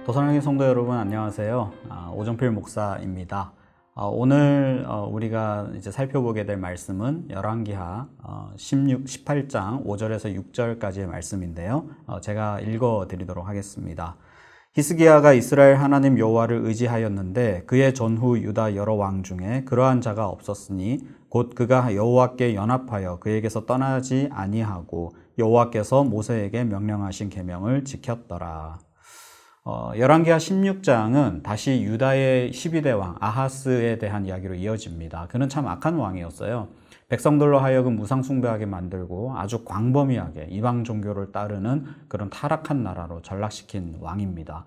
도사랑의 성도 여러분, 안녕하세요. 오정필 목사입니다. 오늘 우리가 이제 살펴보게 될 말씀은 열왕기하 18장 5절에서 6절까지의 말씀인데요. 제가 읽어 드리도록 하겠습니다. 히스기야가 이스라엘 하나님 여호와를 의지하였는데 그의 전후 유다 여러 왕 중에 그러한 자가 없었으니 곧 그가 여호와께 연합하여 그에게서 떠나지 아니하고 여호와께서 모세에게 명령하신 계명을 지켰더라. 열왕기하 16장은 다시 유다의 12대 왕 아하스에 대한 이야기로 이어집니다. 그는 참 악한 왕이었어요. 백성들로 하여금 우상 숭배하게 만들고 아주 광범위하게 이방 종교를 따르는 그런 타락한 나라로 전락시킨 왕입니다.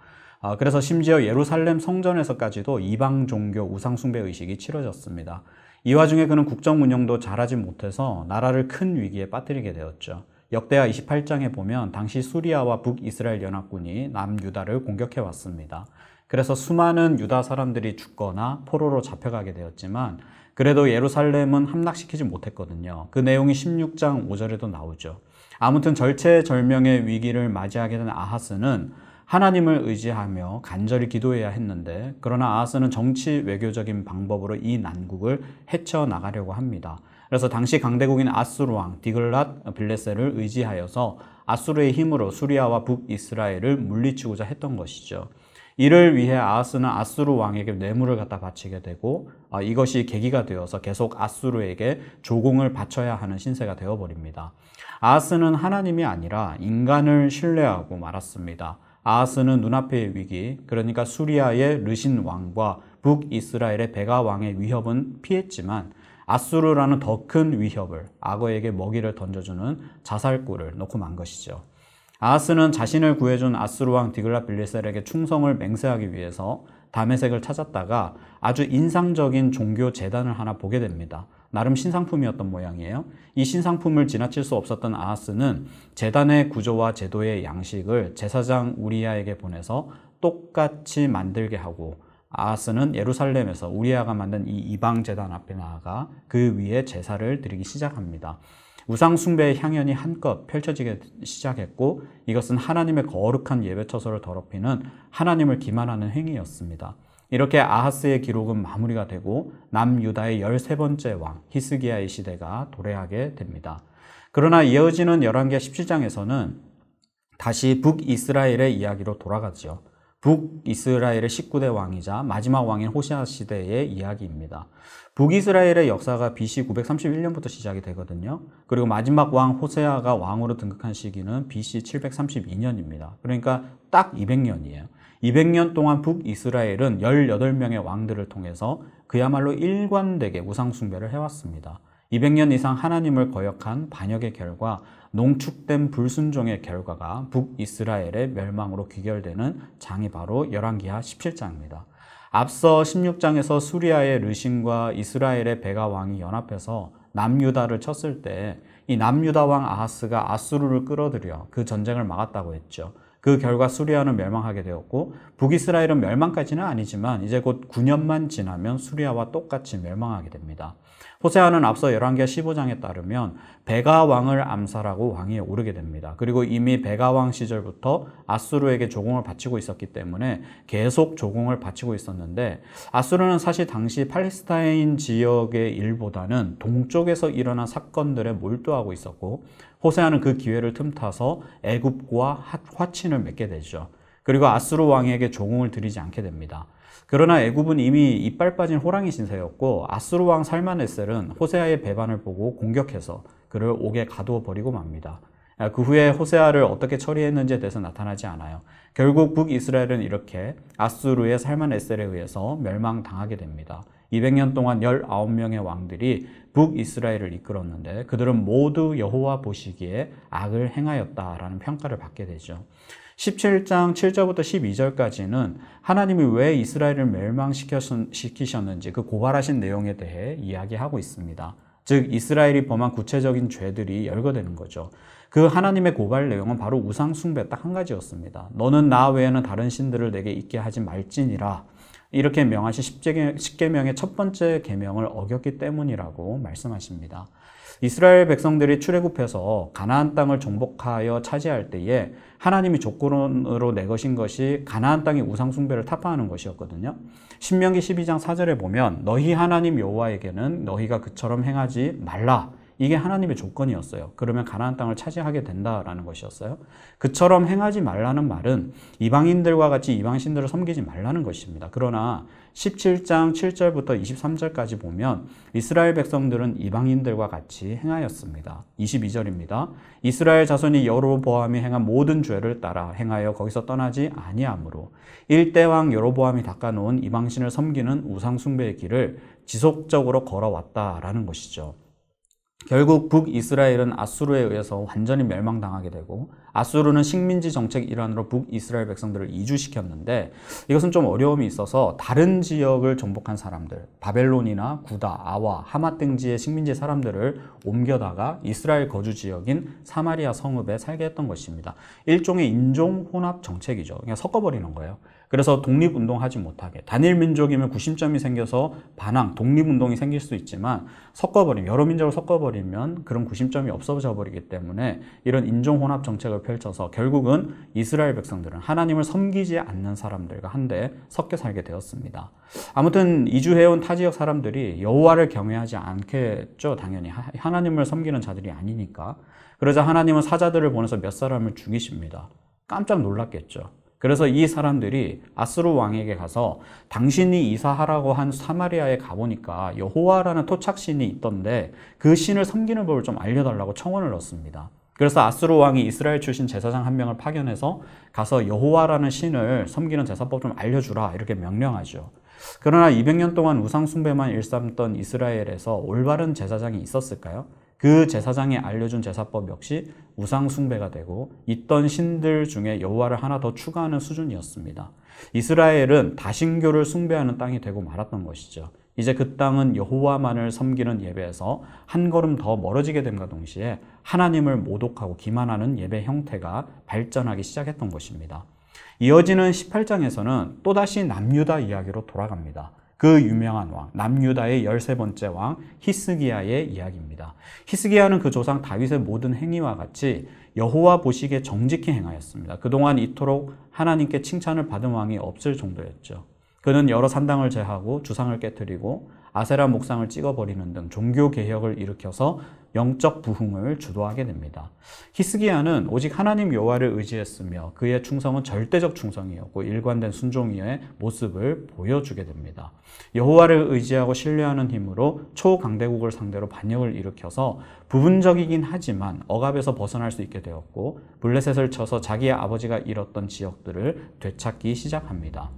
그래서 심지어 예루살렘 성전에서까지도 이방 종교 우상 숭배 의식이 치러졌습니다. 이 와중에 그는 국정 운영도 잘하지 못해서 나라를 큰 위기에 빠뜨리게 되었죠. 역대하 28장에 보면 당시 수리아와 북이스라엘 연합군이 남유다를 공격해 왔습니다. 그래서 수많은 유다 사람들이 죽거나 포로로 잡혀가게 되었지만 그래도 예루살렘은 함락시키지 못했거든요. 그 내용이 16장 5절에도 나오죠. 아무튼 절체절명의 위기를 맞이하게 된 아하스는 하나님을 의지하며 간절히 기도해야 했는데, 그러나 아하스는 정치 외교적인 방법으로 이 난국을 헤쳐나가려고 합니다. 그래서 당시 강대국인 아수르 왕 디글랏 빌레셀을 의지하여서 아수르의 힘으로 수리아와 북이스라엘을 물리치고자 했던 것이죠. 이를 위해 아하스는 아수르 왕에게 뇌물을 갖다 바치게 되고, 이것이 계기가 되어서 계속 아수르에게 조공을 바쳐야 하는 신세가 되어버립니다. 아하스는 하나님이 아니라 인간을 신뢰하고 말았습니다. 아하스는 눈앞의 위기, 그러니까 수리아의 르신 왕과 북이스라엘의 베가 왕의 위협은 피했지만 아수르라는 더 큰 위협을, 악어에게 먹이를 던져주는 자살꿀을 놓고 만 것이죠. 아하스는 자신을 구해준 아수르 왕 디글랏 빌레셀에게 충성을 맹세하기 위해서 다메섹을 찾았다가 아주 인상적인 종교 제단을 하나 보게 됩니다. 나름 신상품이었던 모양이에요. 이 신상품을 지나칠 수 없었던 아하스는 제단의 구조와 제도의 양식을 제사장 우리야에게 보내서 똑같이 만들게 하고, 아하스는 예루살렘에서 우리야가 만든 이 이방 제단 앞에 나아가 그 위에 제사를 드리기 시작합니다. 우상 숭배의 향연이 한껏 펼쳐지기 시작했고, 이것은 하나님의 거룩한 예배처소를 더럽히는 하나님을 기만하는 행위였습니다. 이렇게 아하스의 기록은 마무리가 되고 남유다의 13번째 왕 히스기야의 시대가 도래하게 됩니다. 그러나 이어지는 열왕기하 17장에서는 다시 북이스라엘의 이야기로 돌아가죠. 북이스라엘의 19대 왕이자 마지막 왕인 호세아 시대의 이야기입니다. 북이스라엘의 역사가 BC 931년부터 시작이 되거든요. 그리고 마지막 왕 호세아가 왕으로 등극한 시기는 BC 732년입니다. 그러니까 딱 200년이에요. 200년 동안 북이스라엘은 18명의 왕들을 통해서 그야말로 일관되게 우상숭배를 해왔습니다. 200년 이상 하나님을 거역한 반역의 결과, 농축된 불순종의 결과가 북이스라엘의 멸망으로 귀결되는 장이 바로 열왕기하 17장입니다. 앞서 16장에서 수리아의 르신과 이스라엘의 베가 왕이 연합해서 남유다를 쳤을 때 이 남유다 왕 아하스가 아수르를 끌어들여 그 전쟁을 막았다고 했죠. 그 결과 수리아는 멸망하게 되었고, 북이스라엘은 멸망까지는 아니지만 이제 곧 9년만 지나면 수리아와 똑같이 멸망하게 됩니다. 호세아는 앞서 열왕기하 15장에 따르면 베가 왕을 암살하고 왕위에 오르게 됩니다. 그리고 이미 베가 왕 시절부터 아수르에게 조공을 바치고 있었기 때문에 계속 조공을 바치고 있었는데, 아수르는 사실 당시 팔레스타인 지역의 일보다는 동쪽에서 일어난 사건들에 몰두하고 있었고, 호세아는 그 기회를 틈타서 애굽과 화친을 맺게 되죠. 그리고 아수르 왕에게 조공을 드리지 않게 됩니다. 그러나 애굽은 이미 이빨 빠진 호랑이 신세였고, 아수르 왕 살만에셀은 호세아의 배반을 보고 공격해서 그를 옥에 가두어 버리고 맙니다. 그 후에 호세아를 어떻게 처리했는지에 대해서 나타나지 않아요. 결국 북이스라엘은 이렇게 아수르의 살만에셀에 의해서 멸망당하게 됩니다. 200년 동안 19명의 왕들이 북이스라엘을 이끌었는데 그들은 모두 여호와 보시기에 악을 행하였다라는 평가를 받게 되죠. 17장 7절부터 12절까지는 하나님이 왜 이스라엘을 멸망시키셨는지 그 고발하신 내용에 대해 이야기하고 있습니다. 즉 이스라엘이 범한 구체적인 죄들이 열거되는 거죠. 그 하나님의 고발 내용은 바로 우상 숭배 딱 한 가지였습니다. 너는 나 외에는 다른 신들을 내게 있게 하지 말지니라. 이렇게 명하신 십계명의 첫 번째 계명을 어겼기 때문이라고 말씀하십니다. 이스라엘 백성들이 출애굽해서 가나안 땅을 정복하여 차지할 때에 하나님이 조건으로 내거신 것이 가나안 땅의 우상 숭배를 타파하는 것이었거든요. 신명기 12장 4절에 보면 너희 하나님 여호와에게는 너희가 그처럼 행하지 말라. 이게 하나님의 조건이었어요. 그러면 가나안 땅을 차지하게 된다라는 것이었어요. 그처럼 행하지 말라는 말은 이방인들과 같이 이방신들을 섬기지 말라는 것입니다. 그러나 17장 7절부터 23절까지 보면 이스라엘 백성들은 이방인들과 같이 행하였습니다. 22절입니다. 이스라엘 자손이 여로보암이 행한 모든 죄를 따라 행하여 거기서 떠나지 아니하므로 일대왕 여로보암이 닦아놓은 이방신을 섬기는 우상 숭배의 길을 지속적으로 걸어왔다라는 것이죠. 결국 북이스라엘은 아수르에 의해서 완전히 멸망당하게 되고 아수르는 식민지 정책 일환으로 북이스라엘 백성들을 이주시켰는데 이것은 좀 어려움이 있어서 다른 지역을 정복한 사람들, 바벨론이나 구다, 아와, 하맛 등지의 식민지 사람들을 옮겨다가 이스라엘 거주 지역인 사마리아 성읍에 살게 했던 것입니다. 일종의 인종 혼합 정책이죠. 그냥 섞어버리는 거예요. 그래서 독립운동하지 못하게, 단일 민족이면 구심점이 생겨서 반항, 독립운동이 생길 수 있지만 섞어버리면, 여러 민족을 섞어버리면 그런 구심점이 없어져 버리기 때문에 이런 인종혼합 정책을 펼쳐서 결국은 이스라엘 백성들은 하나님을 섬기지 않는 사람들과 한데 섞여 살게 되었습니다. 아무튼 이주해온 타 지역 사람들이 여호와를 경외하지 않겠죠. 당연히 하나님을 섬기는 자들이 아니니까. 그러자 하나님은 사자들을 보내서 몇 사람을 죽이십니다. 깜짝 놀랐겠죠. 그래서 이 사람들이 아수르 왕에게 가서 당신이 이사하라고 한 사마리아에 가보니까 여호와라는 토착신이 있던데 그 신을 섬기는 법을 좀 알려달라고 청원을 넣습니다. 그래서 아수르 왕이 이스라엘 출신 제사장 한 명을 파견해서 가서 여호와라는 신을 섬기는 제사법 좀 알려주라 이렇게 명령하죠. 그러나 200년 동안 우상 숭배만 일삼던 이스라엘에서 올바른 제사장이 있었을까요? 그 제사장이 알려준 제사법 역시 우상 숭배가 되고 있던 신들 중에 여호와를 하나 더 추가하는 수준이었습니다. 이스라엘은 다신교를 숭배하는 땅이 되고 말았던 것이죠. 이제 그 땅은 여호와만을 섬기는 예배에서 한 걸음 더 멀어지게 됨과 동시에 하나님을 모독하고 기만하는 예배 형태가 발전하기 시작했던 것입니다. 이어지는 18장에서는 또다시 남유다 이야기로 돌아갑니다. 그 유명한 왕, 남유다의 13번째 왕 히스기야의 이야기입니다. 히스기야는 그 조상 다윗의 모든 행위와 같이 여호와 보시기에 정직히 행하였습니다. 그동안 이토록 하나님께 칭찬을 받은 왕이 없을 정도였죠. 그는 여러 산당을 제하고 주상을 깨뜨리고 아세라 목상을 찍어버리는 등 종교 개혁을 일으켜서 영적 부흥을 주도하게 됩니다. 히스기야는 오직 하나님 여호와를 의지했으며 그의 충성은 절대적 충성이었고 일관된 순종의 모습을 보여주게 됩니다. 여호와를 의지하고 신뢰하는 힘으로 초강대국을 상대로 반역을 일으켜서 부분적이긴 하지만 억압에서 벗어날 수 있게 되었고 블레셋을 쳐서 자기의 아버지가 잃었던 지역들을 되찾기 시작합니다.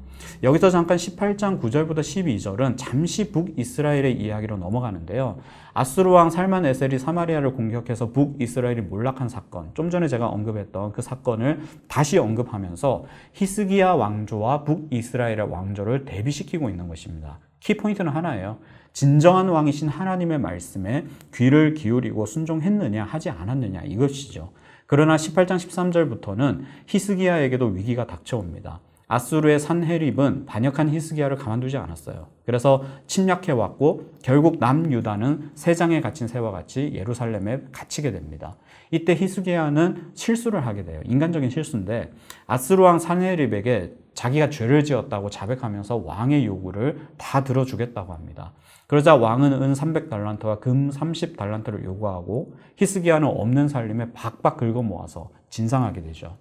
여기서 잠깐 18장 9절부터 12절은 잠시 북이스라엘의 이야기로 넘어가는데요. 아수르 왕 살만에셀이 사마리아를 공격해서 북이스라엘이 몰락한 사건, 좀 전에 제가 언급했던 그 사건을 다시 언급하면서 히스기야 왕조와 북이스라엘의 왕조를 대비시키고 있는 것입니다. 키포인트는 하나예요. 진정한 왕이신 하나님의 말씀에 귀를 기울이고 순종했느냐 하지 않았느냐 이것이죠. 그러나 18장 13절부터는 히스기야에게도 위기가 닥쳐옵니다. 아수르의 산헤립은 반역한 히스기야를 가만두지 않았어요. 그래서 침략해왔고 결국 남유다는 새 장에 갇힌 새와 같이 예루살렘에 갇히게 됩니다. 이때 히스기야는 실수를 하게 돼요. 인간적인 실수인데 아수르 왕 산헤립에게 자기가 죄를 지었다고 자백하면서 왕의 요구를 다 들어주겠다고 합니다. 그러자 왕은 은 300달란트와 금 30달란트를 요구하고 히스기야는 없는 살림에 박박 긁어 모아서 진상하게 되죠.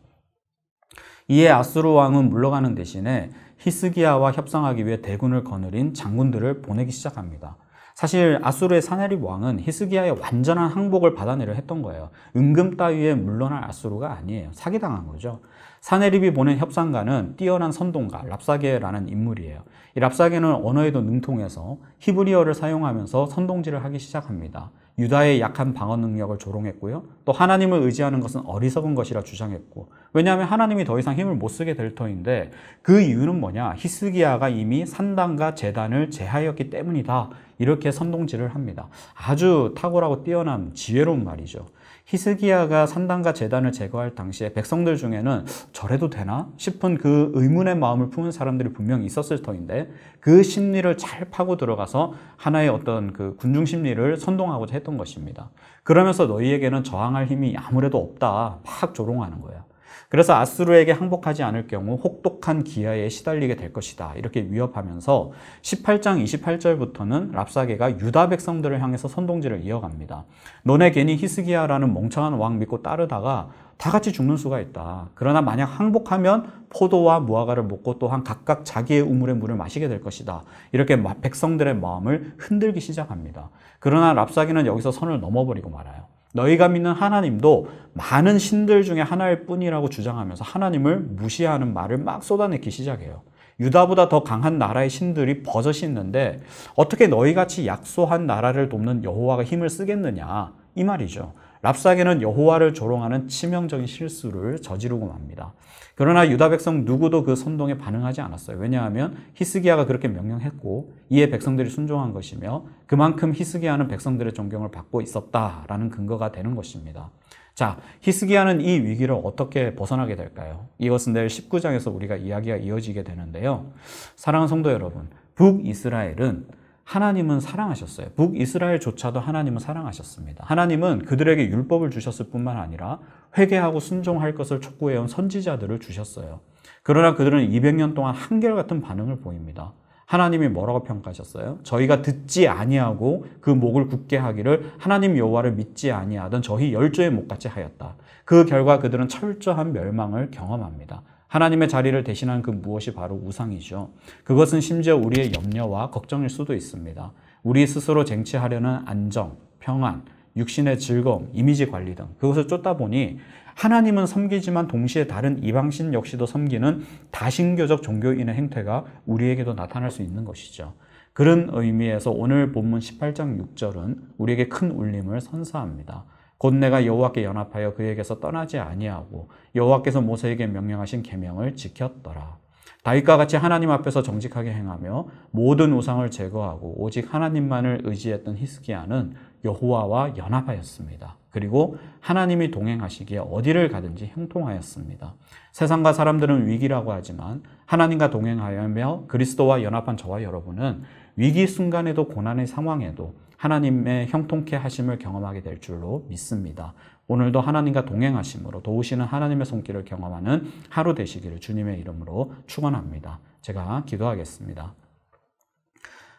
이에 아수르 왕은 물러가는 대신에 히스기야와 협상하기 위해 대군을 거느린 장군들을 보내기 시작합니다. 사실 아수르의 사네립 왕은 히스기야의 완전한 항복을 받아내려 했던 거예요. 은금 따위에 물러날 아수르가 아니에요. 사기당한 거죠. 사네립이 보낸 협상가는 뛰어난 선동가 랍사게라는 인물이에요. 이 랍사게는 언어에도 능통해서 히브리어를 사용하면서 선동질을 하기 시작합니다. 유다의 약한 방어 능력을 조롱했고요. 또 하나님을 의지하는 것은 어리석은 것이라 주장했고, 왜냐하면 하나님이 더 이상 힘을 못 쓰게 될 터인데 그 이유는 뭐냐? 히스기야가 이미 산당과 제단을 제하였기 때문이다. 이렇게 선동질을 합니다. 아주 탁월하고 뛰어난 지혜로운 말이죠. 히스기야가 산당과 제단을 제거할 당시에 백성들 중에는 저래도 되나 싶은 그 의문의 마음을 품은 사람들이 분명히 있었을 터인데 그 심리를 잘 파고 들어가서 하나의 어떤 그 군중 심리를 선동하고자 했던 것입니다. 그러면서 너희에게는 저항할 힘이 아무래도 없다 막 조롱하는 거예요. 그래서 아수르에게 항복하지 않을 경우 혹독한 기아에 시달리게 될 것이다 이렇게 위협하면서 18장 28절부터는 랍사게가 유다 백성들을 향해서 선동질을 이어갑니다. 너네 괜히 히스기야라는 멍청한 왕 믿고 따르다가 다 같이 죽는 수가 있다. 그러나 만약 항복하면 포도와 무화과를 먹고 또한 각각 자기의 우물의 물을 마시게 될 것이다. 이렇게 백성들의 마음을 흔들기 시작합니다. 그러나 랍사게는 여기서 선을 넘어버리고 말아요. 너희가 믿는 하나님도 많은 신들 중에 하나일 뿐이라고 주장하면서 하나님을 무시하는 말을 막 쏟아내기 시작해요. 유다보다 더 강한 나라의 신들이 버젓이 있는데 어떻게 너희같이 약소한 나라를 돕는 여호와가 힘을 쓰겠느냐 이 말이죠. 랍사게는 여호와를 조롱하는 치명적인 실수를 저지르고 맙니다. 그러나 유다 백성 누구도 그 선동에 반응하지 않았어요. 왜냐하면 히스기야가 그렇게 명령했고 이에 백성들이 순종한 것이며 그만큼 히스기야는 백성들의 존경을 받고 있었다라는 근거가 되는 것입니다. 자, 히스기야는 이 위기를 어떻게 벗어나게 될까요? 이것은 내일 19장에서 우리가 이야기가 이어지게 되는데요. 사랑하는 성도 여러분, 북이스라엘은 하나님은 사랑하셨어요. 북이스라엘조차도 하나님은 사랑하셨습니다. 하나님은 그들에게 율법을 주셨을 뿐만 아니라 회개하고 순종할 것을 촉구해온 선지자들을 주셨어요. 그러나 그들은 200년 동안 한결같은 반응을 보입니다. 하나님이 뭐라고 평가하셨어요? 저희가 듣지 아니하고 그 목을 굳게 하기를 하나님 여호와를 믿지 아니하던 저희 열조의 목같이 하였다. 그 결과 그들은 철저한 멸망을 경험합니다. 하나님의 자리를 대신한 그 무엇이 바로 우상이죠. 그것은 심지어 우리의 염려와 걱정일 수도 있습니다. 우리 스스로 쟁취하려는 안정, 평안, 육신의 즐거움, 이미지 관리 등 그것을 쫓다 보니 하나님은 섬기지만 동시에 다른 이방신 역시도 섬기는 다신교적 종교인의 행태가 우리에게도 나타날 수 있는 것이죠. 그런 의미에서 오늘 본문 18장 6절은 우리에게 큰 울림을 선사합니다. 곧 내가 여호와께 연합하여 그에게서 떠나지 아니하고 여호와께서 모세에게 명령하신 계명을 지켰더라. 다윗과 같이 하나님 앞에서 정직하게 행하며 모든 우상을 제거하고 오직 하나님만을 의지했던 히스기야는 여호와와 연합하였습니다. 그리고 하나님이 동행하시기에 어디를 가든지 형통하였습니다. 세상과 사람들은 위기라고 하지만 하나님과 동행하며 그리스도와 연합한 저와 여러분은 위기 순간에도 고난의 상황에도 하나님의 형통케 하심을 경험하게 될 줄로 믿습니다. 오늘도 하나님과 동행하심으로 도우시는 하나님의 손길을 경험하는 하루 되시기를 주님의 이름으로 축원합니다. 제가 기도하겠습니다.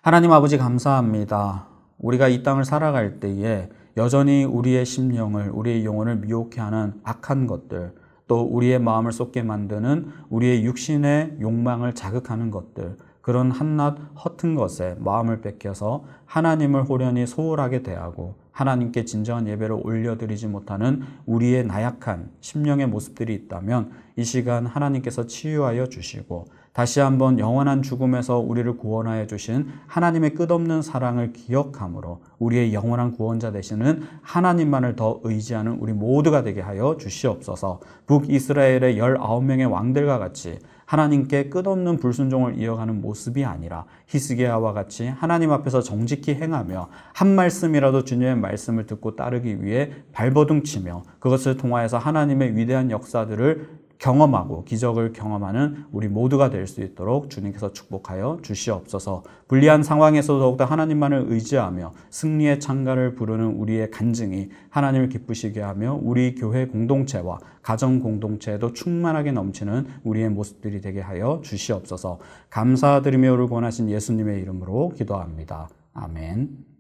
하나님 아버지 감사합니다. 우리가 이 땅을 살아갈 때에 여전히 우리의 심령을, 우리의 영혼을 미혹해 하는 악한 것들, 또 우리의 마음을 쏟게 만드는 우리의 육신의 욕망을 자극하는 것들, 그런 한낱 허튼 것에 마음을 뺏겨서 하나님을 호련히 소홀하게 대하고 하나님께 진정한 예배를 올려드리지 못하는 우리의 나약한 심령의 모습들이 있다면 이 시간 하나님께서 치유하여 주시고 다시 한번 영원한 죽음에서 우리를 구원하여 주신 하나님의 끝없는 사랑을 기억함으로 우리의 영원한 구원자 되시는 하나님만을 더 의지하는 우리 모두가 되게 하여 주시옵소서. 북이스라엘의 19명의 왕들과 같이 하나님께 끝없는 불순종을 이어가는 모습이 아니라 히스기야와 같이 하나님 앞에서 정직히 행하며 한 말씀이라도 주님의 말씀을 듣고 따르기 위해 발버둥치며 그것을 통하여서 하나님의 위대한 역사들을 경험하고 기적을 경험하는 우리 모두가 될 수 있도록 주님께서 축복하여 주시옵소서. 불리한 상황에서 더욱더 하나님만을 의지하며 승리의 찬가를 부르는 우리의 간증이 하나님을 기쁘시게 하며 우리 교회 공동체와 가정 공동체에도 충만하게 넘치는 우리의 모습들이 되게 하여 주시옵소서. 감사드리며 오를 권하신 예수님의 이름으로 기도합니다. 아멘.